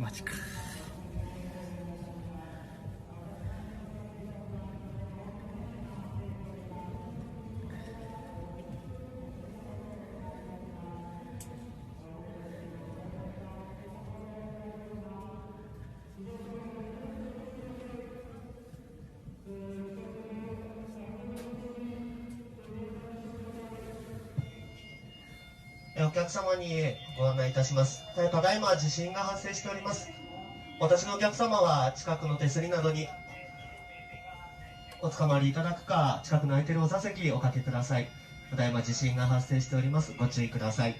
マジか。お客様にご案内いたします。ただいま地震が発生しております。お立ちのお客様は近くの手すりなどにおつかまりいただくか、近くの空いているお座席おかけください。ただいま地震が発生しております。ご注意ください。